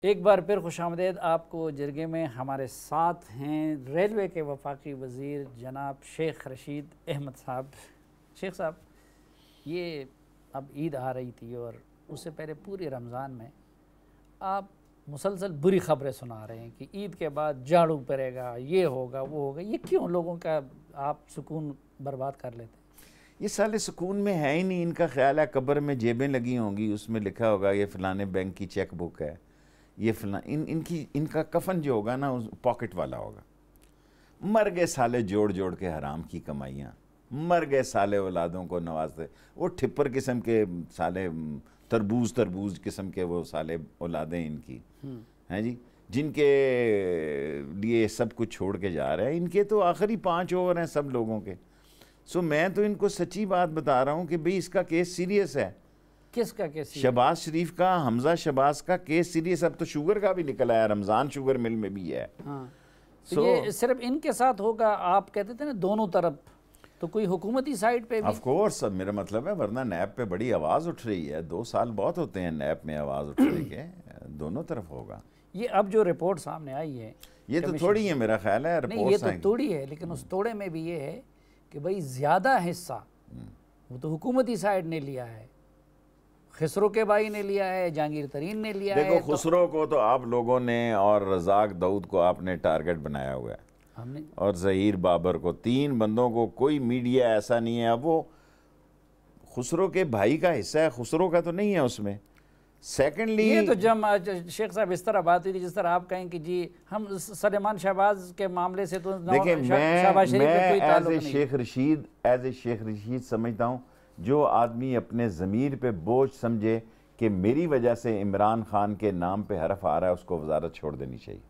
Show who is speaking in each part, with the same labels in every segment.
Speaker 1: एक बार फिर खुशामदीद आपको जरगे में। हमारे साथ हैं रेलवे के वफाकी वज़ीर जनाब शेख रशीद अहमद साहब। शेख साहब, ये अब ईद आ रही थी और उससे पहले पूरे रमज़ान में आप मुसलसल बुरी ख़बरें सुना रहे हैं कि ईद के बाद झाड़ू पड़ेगा, ये होगा, वो होगा। ये क्यों लोगों का आप सुकून बर्बाद कर लेते हैं?
Speaker 2: ये साले सुकून में है ही नहीं। इनका ख्याल है कब्र में जेबें लगी होंगी, उसमें लिखा होगा ये फ़लाने बैंक की चेक बुक है, ये फला इनका कफन जो होगा ना उस पॉकेट वाला होगा। मर गए साले जोड़ जोड़ के हराम की कमाइयाँ, मर गए साले औलादों को नवाजते। वो ठिप्पर किस्म के साले तरबूज किस्म के वो साले औलादें इनकी हैं जी, जिनके लिए सब कुछ छोड़ के जा रहे हैं। इनके तो आखिरी 5 ओवर हैं सब लोगों के। सो मैं तो इनको सच्ची बात बता रहा हूँ कि भाई इसका केस सीरियस है।
Speaker 1: किसका केस?
Speaker 2: शहबाज शरीफ का, हमजा शहबाज का केस सीरियस। अब तो शुगर का भी निकल आया, रमज़ान शुगर मिल में भी है।
Speaker 1: हाँ, तो ये सिर्फ इनके साथ होगा? आप कहते थे ना दोनों तरफ, तो कोई हुकूमती साइड पे भी?
Speaker 2: ऑफ कोर्स, सब मेरा मतलब है, वरना नैब पे बड़ी आवाज़ उठ रही है। 2 साल बहुत होते हैं नैब में आवाज़ उठने के। दोनों तरफ होगा।
Speaker 1: ये अब जो रिपोर्ट सामने आई है,
Speaker 2: ये तो थोड़ी है मेरा ख्याल है
Speaker 1: नहीं, ये तो थोड़ी है, लेकिन उस तोड़े में भी ये है कि भाई ज़्यादा हिस्सा वो तो हुकूमती साइड ने लिया है, खुसरो के भाई ने लिया है, जहांगीर तरीन ने लिया है।
Speaker 2: देखो, खुसरो को तो आप लोगों ने और रज़ाक दाऊद को आपने टारगेट बनाया हुआ है,
Speaker 1: हमने,
Speaker 2: और ज़हीर बाबर को। 3 बंदों को कोई मीडिया ऐसा नहीं है। अब वो खुसरो के भाई का हिस्सा है, खुसरो का तो नहीं है उसमें। सेकेंडली,
Speaker 1: ये तो जब शेख साहब इस तरह बात हुई थी जिस तरह आप कहें कि जी हम सलेमान शहबाज के मामले से तो
Speaker 2: देखिए,
Speaker 1: शहबाज शरीफ का कोई ताल्लुक नहीं।
Speaker 2: एज ए शेख रशीद समझता हूँ, जो आदमी अपने ज़मीर पे बोझ समझे कि मेरी वजह से इमरान खान के नाम पे हरफ आ रहा है, उसको वजारत छोड़ देनी चाहिए।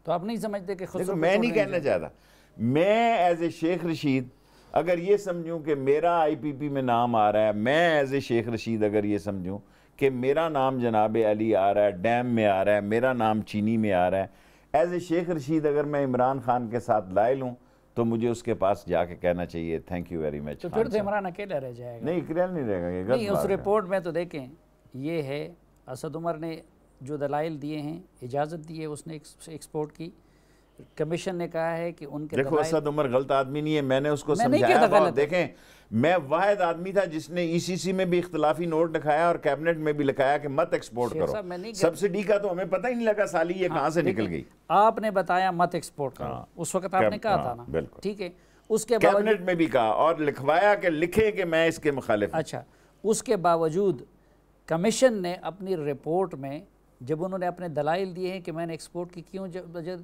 Speaker 1: तो आप नहीं समझते कि खुद?
Speaker 2: मैं नहीं कहना चाहता। मैं एज ए शेख रशीद अगर ये समझूं कि मेरा IPP में नाम आ रहा है, मैं एज ए शेख रशीद अगर ये समझूं कि मेरा नाम जनाब अली आ रहा है, डैम में आ रहा है, मेरा नाम चीनी में आ रहा है, एज ए शेख रशीद अगर मैं इमरान खान के साथ लायल हूँ, तो मुझे उसके पास जाके कहना चाहिए थैंक यू वेरी मच।
Speaker 1: तो फिर तो इमरान अकेला रह जाएगा।
Speaker 2: नहीं, अकेला नहीं रहेगा। ये
Speaker 1: नहीं, उस रिपोर्ट में तो देखें, ये है असद उमर ने जो दलाइल दिए हैं, इजाज़त दी है उसने एक्सपोर्ट की। कमीशन ने कहा है कि उनके
Speaker 2: देखो, असद उमर गलत आदमी नहीं है, मैंने उसको समझाया। देखें, मैं वाहिद आदमी था जिसने ECC में भी इख्तलाफी नोट लिखाया और कैबिनेट में भी लिखाया कि मत एक्सपोर्ट करो। सब्सिडी का तो हमें पता ही नहीं लगा साली ये कहाँ से निकल गई।
Speaker 1: आपने बताया मत एक्सपोर्ट करो, उस वक्त आपने कहा था ना,
Speaker 2: बिल्कुल
Speaker 1: ठीक है। उसके
Speaker 2: कैबिनेट में भी कहा और लिखवाया कि लिखे कि मैं इसके मुखालिफ।
Speaker 1: अच्छा, उसके बावजूद कमीशन ने अपनी रिपोर्ट में जब उन्होंने अपने दलाइल दिए हैं कि मैंने एक्सपोर्ट की क्यों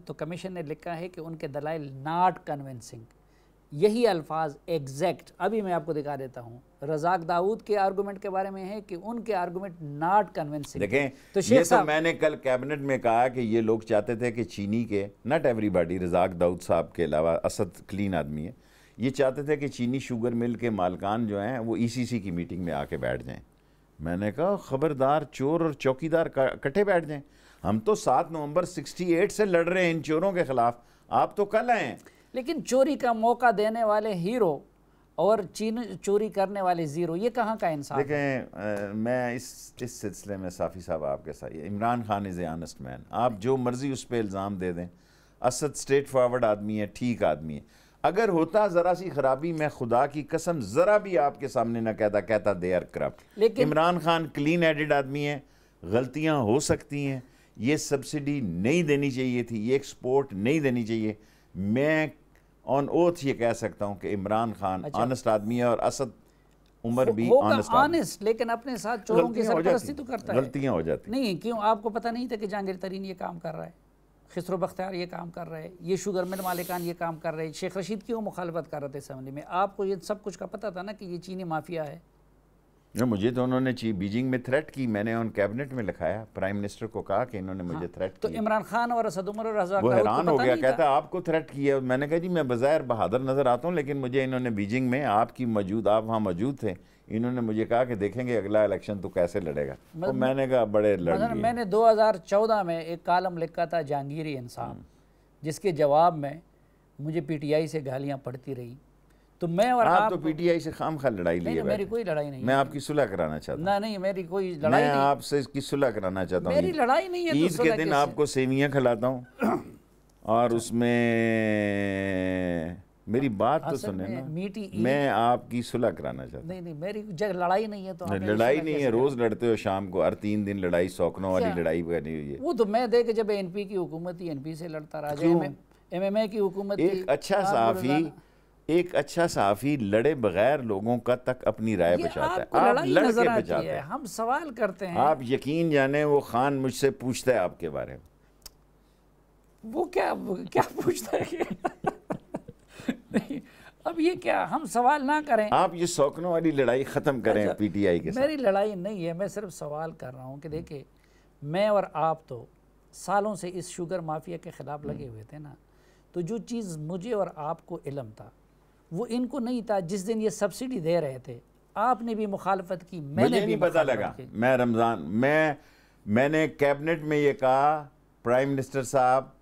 Speaker 1: तो कमीशन ने लिखा है कि उनके दलाइल नॉट कन्विंसिंग। यही अल्फाज एग्जैक्ट अभी मैं आपको दिखा देता हूँ। रज़ाक दाऊद के आर्गूमेंट के बारे में है कि उनके आर्गूमेंट नॉट कन्विंसिंग।
Speaker 2: देखें, तो ये तो मैंने कल कैबिनेट में कहा कि ये लोग चाहते थे कि चीनी के, नॉट एवरीबॉडी, रज़ाक दाऊद साहब के अलावा, असद क्लीन आदमी है, ये चाहते थे कि चीनी शुगर मिल के मालकान जो हैं वो ECC की मीटिंग में आके बैठ जाएं। मैंने कहा खबरदार, चोर और चौकीदार इकट्ठे बैठ जाएं। हम तो 7 नवंबर 68 से लड़ रहे हैं इन चोरों के खिलाफ, आप तो कल आए हैं।
Speaker 1: लेकिन चोरी का मौका देने वाले हीरो और चोरी करने वाले जीरो, ये कहाँ का इंसाफ?
Speaker 2: देखें, मैं इस सिलसिले में साफ़ी साहब आपके साथ, Imran Khan is a honest man. आप जो मर्जी उस पर इल्ज़ाम दे दें, असद स्ट्रेट फॉरवर्ड आदमी है, ठीक आदमी है। अगर होता ज़रा सी खराबी, मैं खुदा की कसम ज़रा भी आपके सामने ना कहता they are corrupt. Imran Khan clean headed आदमी है, गलतियां हो सकती हैं। ये सब्सिडी नहीं देनी चाहिए थी, ये एक्सपोर्ट नहीं देनी चाहिए। मैं ऑन ओथ ये कह सकता हूं कि इमरान खान ऑनेस्ट आदमी है और असद उमर भी
Speaker 1: ऑनेस्ट, लेकिन अपने साथ चोरों की सरपरस्ती तो करता है।
Speaker 2: गलतियां हो जाती
Speaker 1: नहीं, क्यों आपको पता नहीं था कि जहांगीर तरीन ये काम कर रहा है, खिसरो बख्तियार ये काम कर रहे हैं, ये शुगर मिल मालिकान ये काम कर रहे हैं, शेख रशीद क्यों मुखालफत कर रहे थे असेंबली में? आपको ये सब कुछ का पता था ना कि ये चीनी माफिया है।
Speaker 2: मुझे तो उन्होंने बीजिंग में थ्रेट की, मैंने उन कैबिनेट में लिखाया, प्राइम मिनिस्टर को कहा कि इन्होंने मुझे थ्रेट
Speaker 1: तो इमरान खान और असद उमर और रज़ाक
Speaker 2: वो हैरान हो गया, कहता आपको थ्रेट किया। मैंने कहा जी मैं बज़ाहिर बहादुर नज़र आता हूँ, लेकिन मुझे इन्होंने बीजिंग में आप वहाँ मौजूद थे, इन्होंने मुझे कहा कि देखेंगे अगला इलेक्शन तो कैसे लड़ेगा। तो मैंने कहा बड़े लड़ लिए।
Speaker 1: मैंने 2014 में एक कॉलम लिखा था जहांगीरी इंसान, जिसके जवाब में मुझे PTI से गालियाँ पड़ती रही। तो मैं और
Speaker 2: आप
Speaker 1: आप
Speaker 2: तो पीटीआई से खामखा लड़ाई लिए
Speaker 1: मेरी कोई लड़ाई नहीं
Speaker 2: मैं आपकी सुलह कराना चाहता हूँ।
Speaker 1: ना नहीं मेरी कोई लड़ाई
Speaker 2: मैं
Speaker 1: नहीं,
Speaker 2: आपसे इसकी सुलह कराना चाहता हूँ।
Speaker 1: मेरी लड़ाई नहीं है।
Speaker 2: ईद के दिन आपको सेवियाँ खिलाता हूँ और उसमें मेरी बात तो सुने ना,
Speaker 1: मीठी
Speaker 2: मैं आपकी सुलह कराना चाहता हूँ।
Speaker 1: नहीं नहीं मेरी लड़ाई नहीं है। तो
Speaker 2: लड़ाई नहीं है, रोज लड़ते हो शाम को, हर 3 दिन लड़ाई, सौकनों वाली लड़ाई बनी हुई है।
Speaker 1: वो तो मैं देख जब एनपी की हुकूमत थी एनपी से लड़ता रहा, एमएमए की हुकूमत थी।
Speaker 2: एक अच्छा सहाफ़ी लड़े बगैर लोगों का तक अपनी राय बचाता है, आप लड़ के बचाते हैं।
Speaker 1: हम सवाल करते हैं।
Speaker 2: आप यकीन जाने वो खान मुझसे पूछता है आपके बारे में।
Speaker 1: वो क्या पूछता है? नहीं, अब ये क्या, हम सवाल ना करें।
Speaker 2: आप ये सौकनों वाली लड़ाई ख़त्म करें पीटीआई के साथ।
Speaker 1: मेरी लड़ाई नहीं है, मैं सिर्फ सवाल कर रहा हूँ कि देखिए मैं और आप तो सालों से इस शुगर माफिया के ख़िलाफ़ लगे हुए थे ना, तो जो चीज़ मुझे और आपको इल्म था वो इनको नहीं था। जिस दिन ये सब्सिडी दे रहे थे आपने भी मुखालफत की, मैंने भी
Speaker 2: नहीं पता लगा। मैं रमज़ान मैंने कैबिनेट में ये कहा, प्राइम मिनिस्टर साहब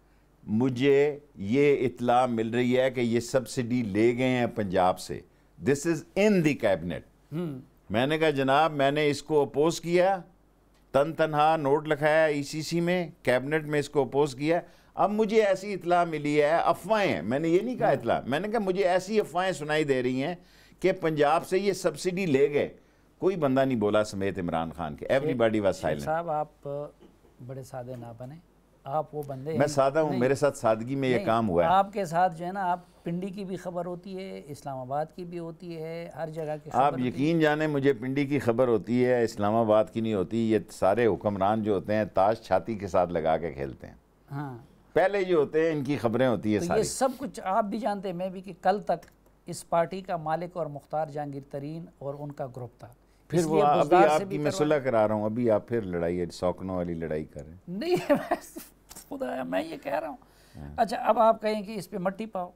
Speaker 2: मुझे ये इत्ला मिल रही है कि ये सब्सिडी ले गए हैं पंजाब से, this is in the cabinet. मैंने कहा जनाब मैंने इसको अपोज किया, तनहा नोट लिखाया ईसीसी में, कैबिनेट में इसको अपोज किया। अब मुझे ऐसी इत्ला मिली है, अफवाहें, मैंने ये नहीं कहा इत्ला, मैंने कहा मुझे ऐसी अफवाहें सुनाई दे रही हैं कि पंजाब से ये सब्सिडी ले गए। कोई बंदा नहीं बोला समेत इमरान खान के, एवरीबॉडी वाज साइलेंट।
Speaker 1: साहब आप बड़े सादे ना बने, आप वो बंदे।
Speaker 2: मैं सादा हूँ, मेरे साथ सादगी में ये काम हुआ है।
Speaker 1: आपके साथ जो है ना, आप पिंडी की भी खबर होती है, इस्लामाबाद की भी होती है, हर जगह की खबर।
Speaker 2: आप यकीन जाने मुझे पिंडी की खबर होती है, इस्लामाबाद की नहीं होती। ये सारे हुक्मरान जो होते हैं ताश छाती के साथ लगा के खेलते हैं।
Speaker 1: हाँ,
Speaker 2: पहले जो होते हैं इनकी खबरें होती है
Speaker 1: तो
Speaker 2: सारी।
Speaker 1: ये सब कुछ आप भी जानते हैं, मैं भी, कि कल तक इस पार्टी का मालिक और मुख्तार जहांगीर तरीन और उनका ग्रुप था।
Speaker 2: फिर वो अभी आपकी मैं सुलह करा रहा हूँ, अभी आप फिर लड़ाई सौकनों वाली लड़ाई कर रहे हैं।
Speaker 1: नहीं खुदा मैं ये कह रहा हूँ। अच्छा अब आप कहें कि इस पे मट्टी पाओ,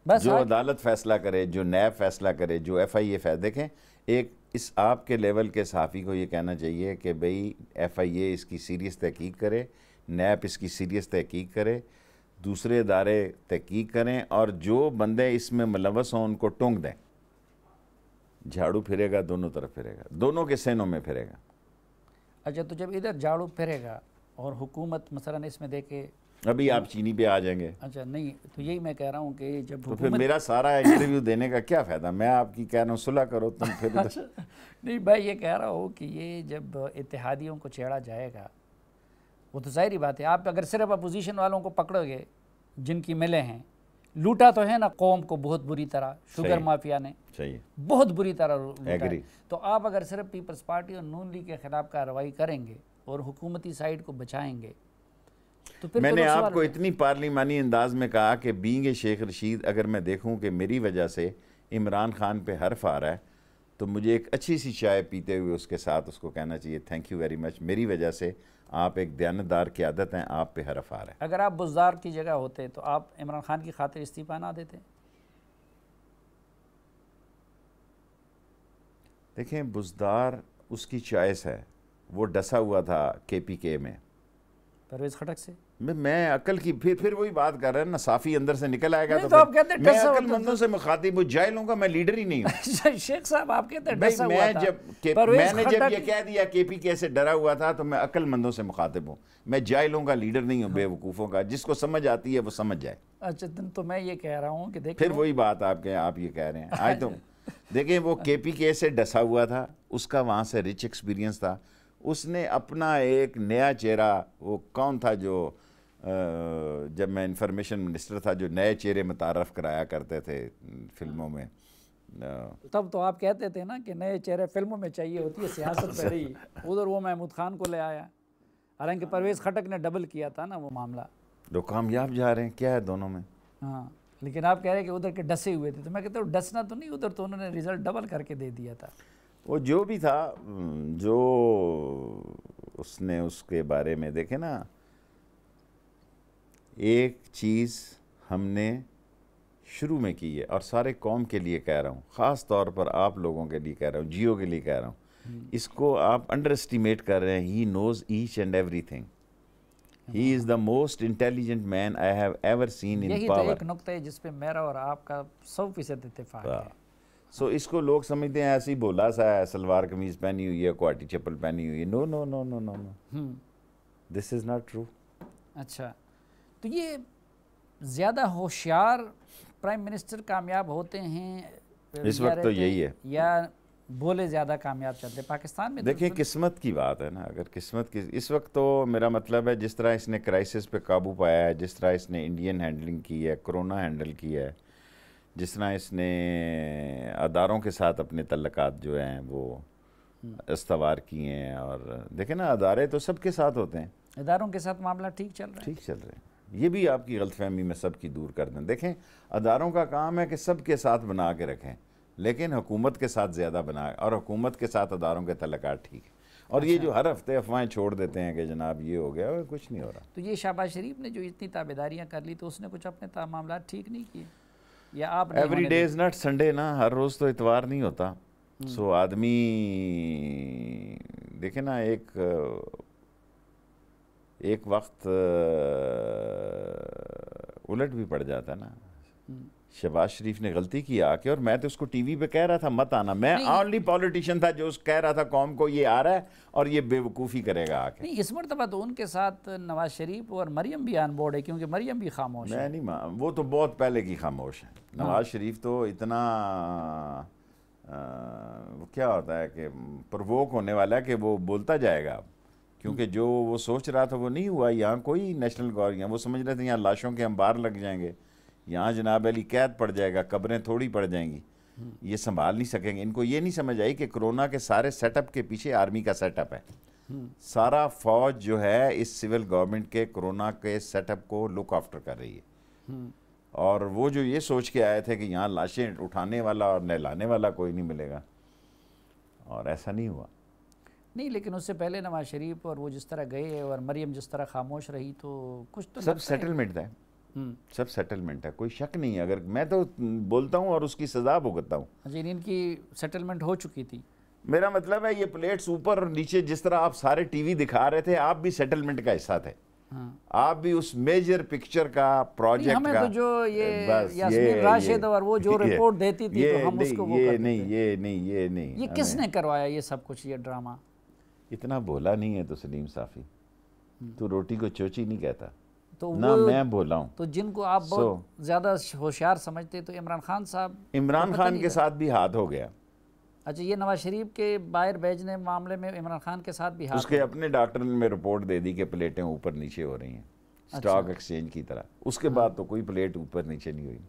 Speaker 1: बस
Speaker 2: जो अदालत फैसला करे, जो नैब फैसला करे, जो FIA फैसला। देखें, एक इस आपके लेवल के सहाफ़ी को ये कहना चाहिए कि भाई FIA इसकी सीरियस तहकीक करे, नैब इसकी सीरियस तहकीक करे, दूसरे इदारे तहकीक करें और जो बंदे इसमें मुलव्वस हों उनको टोंक दें। झाड़ू फिरेगा दोनों तरफ फिरेगा, दोनों के सेनों में फिरेगा।
Speaker 1: अच्छा तो जब इधर झाड़ू फिरेगा और हुकूमत मसलन इसमें देखे,
Speaker 2: अभी आप चीनी पे आ जाएंगे।
Speaker 1: अच्छा नहीं, तो यही मैं कह रहा हूँ कि जब
Speaker 2: तो फिर मेरा सारा इंटरव्यू देने का क्या फ़ायदा? मैं आपकी कह रहा हूँ सुलह करो तुम फिर।
Speaker 1: अच्छा, नहीं मैं ये कह रहा हूँ कि ये जब इत्तेहादियों को छेड़ा जाएगा, वो तो जाहिर बात है, आप अगर सिर्फ अपोजिशन वालों को पकड़ोगे जिनकी मिले हैं, लूटा तो है ना कौम को बहुत बुरी तरह, शुगर माफिया ने बहुत बुरी तरह लूटा। तो आप अगर सिर्फ पीपल्स पार्टी और नून लीग के खिलाफ कार्रवाई करेंगे और हुकूमती साइड को बचाएंगे, तो फिर
Speaker 2: मैंने आपको इतनी पार्लिमानी अंदाज में कहा कि बीइंग शेख रशीद, अगर मैं देखूं कि मेरी वजह से इमरान खान पे हर्फ आ रहा है, तो मुझे एक अच्छी सी चाय पीते हुए उसके साथ उसको कहना चाहिए थैंक यू वेरी मच, मेरी वजह से आप एक दयानतदार की आदत हैं, आप पे हर्फ आ रहा है।
Speaker 1: अगर आप बुज़दार की जगह होते तो आप इमरान खान की खातिर इस्तीफा ना देते?
Speaker 2: देखें, बुज़दार उसकी चॉइस है, वो डसा हुआ था KPK में
Speaker 1: परवेज़ खटक से।
Speaker 2: मैं अकल की फिर वही बात कर रहे हैं ना, साफ़ी अंदर से निकल आएगा तो
Speaker 1: आप कहते हैं
Speaker 2: मैं अकलमंदों से मुखातिब हूँ, जाहिलों का मैं लीडर ही नहीं हूँ।
Speaker 1: शेख साहब आप कहते हैं
Speaker 2: डसा हुआ था। मैंने जब ये कह दिया KPK से डरा हुआ था तो मैं अकलमंदों से मुखातिब हूँ, मैं जाहिलों का लीडर नहीं हूँ, बेवकूफ़ों का। जिसको समझ आती है वो समझ जाए।
Speaker 1: अच्छा तो मैं ये कह रहा हूँ कि देखिए
Speaker 2: फिर वही बात आप ये कह रहे हैं आज तो देखें, वो KPK से डसा हुआ था, उसका वहाँ से रिच एक्सपीरियंस था, उसने अपना एक नया चेहरा, वो कौन था जो जब मैं इंफॉर्मेशन मिनिस्टर था, जो नए चेहरे मुतारफ़ कराया करते थे फिल्मों में,
Speaker 1: तब तो आप कहते थे ना कि नए चेहरे फिल्मों में चाहिए होती है, सियासत पे रही। उधर वो महमूद खान को ले आया, हालांकि परवेज़ खटक ने डबल किया था ना वो मामला।
Speaker 2: तो कामयाब जा रहे हैं, क्या है दोनों में।
Speaker 1: हाँ, लेकिन आप कह रहे हैं कि उधर के डसे हुए थे, तो मैं कहता हूँ डसना तो नहीं, उधर तो उन्होंने रिजल्ट डबल करके दे दिया था।
Speaker 2: वो जो भी था, जो उसने उसके बारे में देखे ना, एक चीज़ हमने शुरू में की है और सारे कौम के लिए कह रहा हूँ, ख़ास तौर पर आप लोगों के लिए कह रहा हूँ, जियो के लिए कह रहा हूँ, इसको आप अंडर एस्टिमेट कर रहे हैं। He knows each and everything. He is the most intelligent man I have ever seen in
Speaker 1: यही
Speaker 2: पावर।
Speaker 1: तो एक नुक्ता है जिस पे मेरा और आपका 100% इत्तेफाक है।
Speaker 2: सो इसको लोग समझते हैं ऐसे ही बोला सा है, सलवार कमीज पहनी हुई है, क्वाटी चप्पल पहनी हुई है। No no no no no no, this is not true.
Speaker 1: अच्छा, तो ये ज़्यादा होशियार प्राइम मिनिस्टर कामयाब होते हैं
Speaker 2: इस वक्त तो यही है,
Speaker 1: या बोले ज़्यादा कामयाब चलते हैं पाकिस्तान में?
Speaker 2: देखिए
Speaker 1: तो
Speaker 2: किस्मत की बात है ना, अगर किस्मत की इस वक्त तो मेरा मतलब है जिस तरह इसने क्राइसिस पे काबू पाया है, जिस तरह इसने इंडियन हैंडलिंग की है, कोरोना हैंडल किया है, जिस तरह इसने अदारों के साथ अपने तल्लकात जो हैं वो इस्तवार किए हैं। और देखें ना, अदारे तो सबके साथ होते हैं,
Speaker 1: इदारों के साथ मामला ठीक चल रहा है।
Speaker 2: ठीक चल रहे हैं। ये भी आपकी गलतफहमी में सबकी दूर कर दें। देखें, अदारों का काम है कि सबके साथ बना के रखें, लेकिन हुकूमत के साथ ज़्यादा बना, और हुकूमत के साथ अदारों के तल्लकात ठीक है। और ये जो हर हफ्ते अफवाहें छोड़ देते हैं कि जनाब ये हो गया, वो कुछ नहीं हो रहा।
Speaker 1: तो ये शहबाज शरीफ ने जो इतनी ताबेदारियाँ कर ली, तो उसने कुछ अपने मामला ठीक नहीं किए या आप?
Speaker 2: Every day is not Sunday ना, हर रोज़ तो इतवार नहीं होता। सो आदमी देखे ना, एक वक्त उलट भी पड़ जाता है ना। शहबाज शरीफ ने गलती की आके, और मैं तो उसको टीवी पे कह रहा था मत आना, मैं ओनली पॉलिटिशियन था जो कह रहा था कौम को ये आ रहा है और ये बेवकूफ़ी करेगा आके।
Speaker 1: नहीं, इस मरतबा तो उनके साथ नवाज शरीफ और मरियम भी ऑन बोर्ड है, क्योंकि मरियम भी खामोश है।
Speaker 2: मैं नहीं, वो तो बहुत पहले की खामोश है। नवाज शरीफ तो इतना वो क्या होता है कि प्रवोक होने वाला है कि वो बोलता जाएगा, क्योंकि जो वो सोच रहा था वो नहीं हुआ। यहाँ कोई नेशनल गवर्नमेंट, वो समझ रहे थे यहाँ लाशों के अंबार लग जाएंगे, यहाँ जनाब अली कैद पड़ जाएगा, कब्रें थोड़ी पड़ जाएंगी, ये संभाल नहीं सकेंगे। इनको ये नहीं समझ आई कि कोरोना के सारे सेटअप के पीछे आर्मी का सेटअप है। सारा फौज जो है इस सिविल गवर्नमेंट के कोरोना के सेटअप को लुक आफ्टर कर रही है। और वो जो ये सोच के आए थे कि यहाँ लाशें उठाने वाला और नहलाने वाला कोई नहीं मिलेगा, और ऐसा नहीं हुआ।
Speaker 1: नहीं, लेकिन उससे पहले नवाज शरीफ और वो जिस तरह गए और मरियम जिस तरह खामोश रही, तो कुछ तो
Speaker 2: सब सेटलमेंट है, सब सेटलमेंट है, कोई शक नहीं है। अगर मैं तो बोलता हूँ और उसकी सजा भुगतता हूँ।
Speaker 1: अच्छा, इनकी सेटलमेंट हो चुकी थी?
Speaker 2: मेरा मतलब है ये प्लेट्स ऊपर और नीचे जिस तरह आप सारे टीवी दिखा रहे थे, आप भी सेटलमेंट का हिस्सा थे। आप भी उस मेजर पिक्चर का प्रोजेक्ट
Speaker 1: हमें
Speaker 2: का,
Speaker 1: तो जो ये यास्मीन राशिद और वो जो रिपोर्ट देती थी तो हम उसको वो
Speaker 2: ये नहीं
Speaker 1: ये किसने करवाया ये सब कुछ, ये ड्रामा?
Speaker 2: इतना बोला नहीं है तो सलीम साफ़ी, तू रोटी को चोची नहीं कहता
Speaker 1: तो
Speaker 2: ना, मैं बोला हूँ।
Speaker 1: तो जिनको आप बहुत ज़्यादा होशियार समझते, तो इमरान खान साहब,
Speaker 2: इमरान खान के साथ भी हाथ हो गया।
Speaker 1: अच्छा, ये नवाज शरीफ के बाहर भेजने मामले में इमरान खान के साथ भी हाथ?
Speaker 2: उसके अपने डॉक्टर ने में रिपोर्ट दे दी कि प्लेटें ऊपर नीचे हो रही हैं, स्टॉक एक्सचेंज की तरह। उसके बाद तो कोई प्लेट ऊपर नीचे नहीं हुई।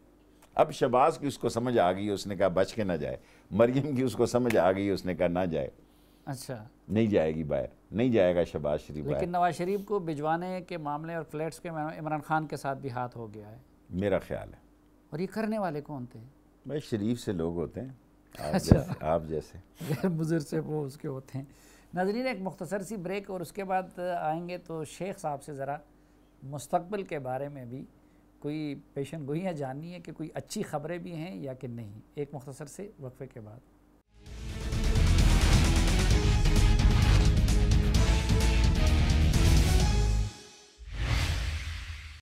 Speaker 2: अब शहबाज की उसको समझ आ गई, उसने कहा बच के ना जाए। मरियम की उसको समझ आ गई, उसने कहा ना जाए।
Speaker 1: अच्छा,
Speaker 2: नहीं जाएगी बाहर, नहीं जाएगा शहबाज शरीफ।
Speaker 1: लेकिन नवाज शरीफ को भिजवाने के मामले और फ्लैट्स के इमरान खान के साथ भी हाथ हो गया है,
Speaker 2: मेरा ख्याल है।
Speaker 1: और ये करने वाले कौन थे?
Speaker 2: भाई शरीफ से लोग होते हैं, आप जैसे
Speaker 1: गैर बुजुर्ग से वो उसके होते हैं। नाज़रीन, एक मुख्तसर सी ब्रेक और उसके बाद आएंगे तो शेख साहब से ज़रा मुस्तक़बिल के बारे में भी कोई पेशन गोइयाँ जाननी है कि कोई अच्छी ख़बरें भी हैं या कि नहीं। एक मुख्तसर से वक्फे के बाद।